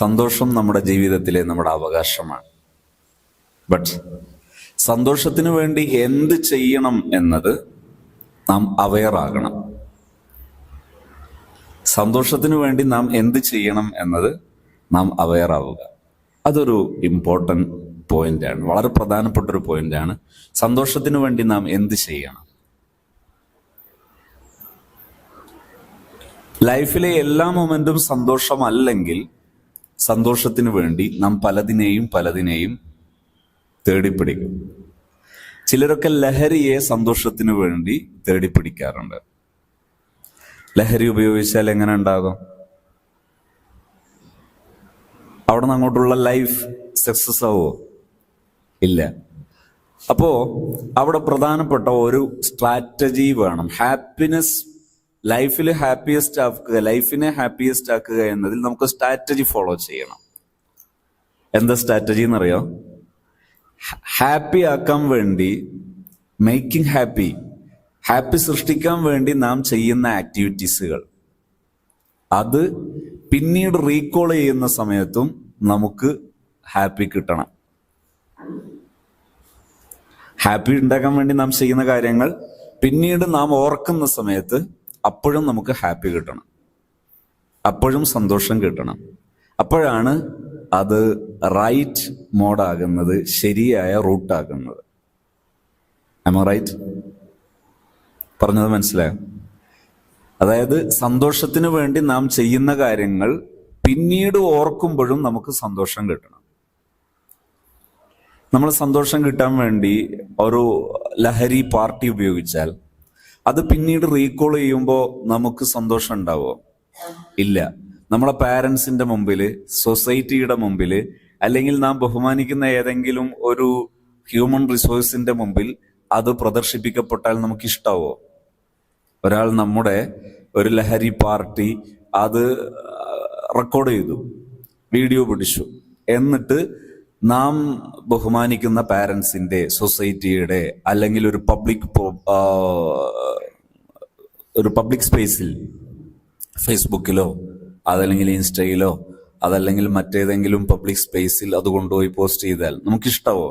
സന്തോഷം നമ്മുടെ ജീവിതത്തിലെ നമ്മുടെ അവകാശമാണ്. ബട്ട് സന്തോഷത്തിന് വേണ്ടി എന്ത് ചെയ്യണം എന്നത് നാം അവെയർ ആകണം. സന്തോഷത്തിന് വേണ്ടി നാം എന്ത് ചെയ്യണം എന്നത് നാം അവെയർ ആവുക. അതൊരു ഇമ്പോർട്ടൻറ്റ് പോയിന്റാണ്, വളരെ പ്രധാനപ്പെട്ട ഒരു പോയിന്റാണ്. സന്തോഷത്തിന് വേണ്ടി നാം എന്ത് ചെയ്യണം? ലൈഫിലെ എല്ലാ മൊമെന്റും സന്തോഷമല്ലെങ്കിൽ സന്തോഷത്തിന് വേണ്ടി നാം പലതിനെയും തേടിപ്പിടിക്കും. ചിലരൊക്കെ ലഹരിയെ സന്തോഷത്തിന് വേണ്ടി തേടിപ്പിടിക്കാറുണ്ട്. ലഹരി ഉപയോഗിച്ചാൽ എങ്ങനെ ഉണ്ടാകും? അവിടെ നിന്ന് അങ്ങോട്ടുള്ള ലൈഫ് സക്സസ് ആവോ? ഇല്ല. അപ്പോ അവിടെ പ്രധാനപ്പെട്ട ഒരു സ്ട്രാറ്റജി വേണം. ലൈഫിനെ ഹാപ്പിയസ്റ്റ് ആക്കുക എന്നതിൽ നമുക്ക് സ്ട്രാറ്റജി ഫോളോ ചെയ്യണം. എന്താ സ്ട്രാറ്റജി എന്നറിയോ? ഹാപ്പി ആക്കാൻ വേണ്ടി, മേക്കിംഗ് ഹാപ്പി സൃഷ്ടിക്കാൻ വേണ്ടി നാം ചെയ്യുന്ന ആക്ടിവിറ്റീസുകൾ, അത് പിന്നീട് റീകോൾ ചെയ്യുന്ന സമയത്തും നമുക്ക് ഹാപ്പി കിട്ടണം. ഹാപ്പി ഉണ്ടാക്കാൻ വേണ്ടി നാം ചെയ്യുന്ന കാര്യങ്ങൾ പിന്നീട് നാം ഓർക്കുന്ന സമയത്ത് അപ്പോഴും നമുക്ക് ഹാപ്പി കിട്ടണം, അപ്പോഴും സന്തോഷം കിട്ടണം. അപ്പോഴാണ് അത് റൈറ്റ് മോഡാകുന്നത്, ശരിയായ റൂട്ടാകുന്നത്. Am I right? പറഞ്ഞത് മനസ്സിലായോ? അതായത് സന്തോഷത്തിന് വേണ്ടി നാം ചെയ്യുന്ന കാര്യങ്ങൾ പിന്നീട് ഓർക്കുമ്പോഴും നമുക്ക് സന്തോഷം കിട്ടണം. നമ്മൾ സന്തോഷം കിട്ടാൻ വേണ്ടി ഒരു ലഹരി പാർട്ടി ഉപയോഗിച്ചാൽ അത് പിന്നീട് റീകോൾ ചെയ്യുമ്പോൾ നമുക്ക് സന്തോഷം ഉണ്ടാവുമോ? ഇല്ല. നമ്മളെ പാരൻസിന്റെ മുമ്പിൽ, സൊസൈറ്റിയുടെ മുമ്പിൽ, അല്ലെങ്കിൽ നാം ബഹുമാനിക്കുന്ന ഏതെങ്കിലും ഒരു ഹ്യൂമൻ റിസോഴ്സിന്റെ മുമ്പിൽ അത് പ്രദർശിപ്പിക്കപ്പെട്ടാൽ നമുക്ക് ഇഷ്ടാവോ? ഒരാൾ നമ്മുടെ ഒരു ലഹരി പാർട്ടി അത് റെക്കോർഡ് ചെയ്തു, വീഡിയോ പിടിച്ചു, എന്നിട്ട് നാം ബഹുമാനിക്കുന്ന പാരൻസിന്റെ, സൊസൈറ്റിയുടെ, അല്ലെങ്കിൽ ഒരു പബ്ലിക് സ്പേസിൽ, ഫേസ്ബുക്കിലോ അതല്ലെങ്കിൽ ഇൻസ്റ്റയിലോ അതല്ലെങ്കിൽ മറ്റേതെങ്കിലും പബ്ലിക് സ്പേസിൽ അത് കൊണ്ടുപോയി പോസ്റ്റ് ചെയ്താൽ നമുക്കിഷ്ടാവോ?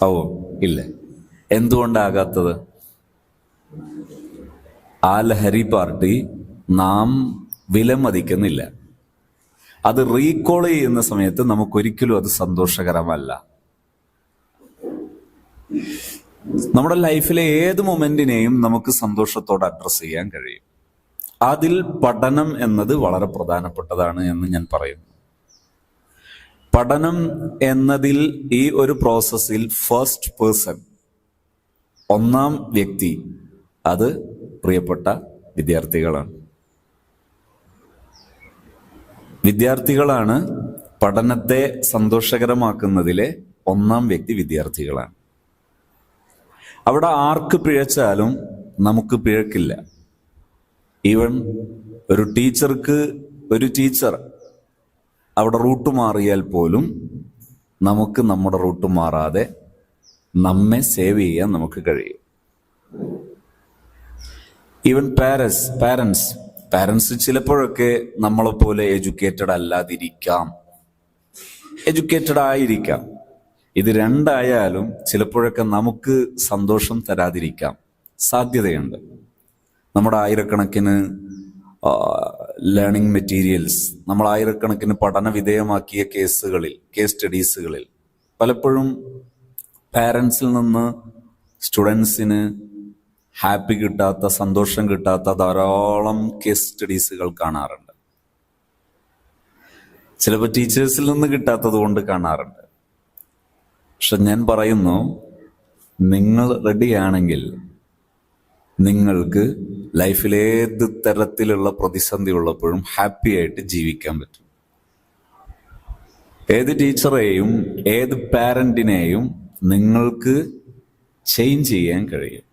ആവോ? ഇല്ല. എന്തുകൊണ്ടാകാത്തത്? ആ ലഹരി പാർട്ടി നാം വിലമതിക്കുന്നില്ല. അത് റീകോൾ ചെയ്യുന്ന സമയത്ത് നമുക്കൊരിക്കലും അത് സന്തോഷകരമല്ല. നമ്മുടെ ലൈഫിലെ ഏത് മൊമെന്റിനെയും നമുക്ക് സന്തോഷത്തോടെ അഡ്രസ് ചെയ്യാൻ കഴിയും. അതിൽ പഠനം എന്നത് വളരെ പ്രധാനപ്പെട്ടതാണ് എന്ന് ഞാൻ പറയുന്നു. പഠനം എന്നതിൽ, ഈ ഒരു പ്രോസസ്സിൽ ഫസ്റ്റ് പേഴ്സൺ, ഒന്നാം വ്യക്തി, അത് പ്രിയപ്പെട്ട വിദ്യാർത്ഥികളാണ്. വിദ്യാർത്ഥികളാണ് പഠനത്തെ സന്തോഷകരമാക്കുന്നതിലെ ഒന്നാം വ്യക്തി. വിദ്യാർത്ഥികളാണ്. അവിടെ ആർക്ക് പിഴച്ചാലും നമുക്ക് പിഴക്കില്ല. ഈവൻ ഒരു ടീച്ചർ അവിടെ റൂട്ട് മാറിയാൽ പോലും നമുക്ക് നമ്മുടെ റൂട്ട് മാറാതെ നമ്മെ സേവ് ചെയ്യാൻ നമുക്ക് കഴിയും. ഈവൻ പാരൻസ് ചിലപ്പോഴൊക്കെ നമ്മളെപ്പോലെ എഡ്യൂക്കേറ്റഡ് ആയിരിക്കാം. ഇത് രണ്ടായാലും ചിലപ്പോഴൊക്കെ നമുക്ക് സന്തോഷം തരാതിരിക്കാം, സാധ്യതയുണ്ട്. നമ്മുടെ ആയിരക്കണക്കിന് ലേണിംഗ് മെറ്റീരിയൽസ്, നമ്മൾ ആയിരക്കണക്കിന് പഠന വിധേയമാക്കിയ കേസ് സ്റ്റഡീസുകളിൽ പലപ്പോഴും പാരൻസിൽ നിന്ന് സ്റ്റുഡൻസിന് ഹാപ്പി കിട്ടാത്ത, സന്തോഷം കിട്ടാത്ത ധാരാളം കേസ് സ്റ്റഡീസുകൾ കാണാറുണ്ട്. ചിലപ്പോൾ ടീച്ചേഴ്സിൽ നിന്ന് കിട്ടാത്തത് കൊണ്ട് കാണാറുണ്ട്. പക്ഷെ ഞാൻ പറയുന്നു, നിങ്ങൾ റെഡിയാണെങ്കിൽ നിങ്ങൾക്ക് ലൈഫിൽ ഏത് തരത്തിലുള്ള പ്രതിസന്ധി ഉള്ളപ്പോഴും ഹാപ്പി ആയിട്ട് ജീവിക്കാൻ പറ്റും. ഏത് ടീച്ചറെയും ഏത് പാരന്റിനെയും നിങ്ങൾക്ക് ചേഞ്ച് ചെയ്യാൻ കഴിയും.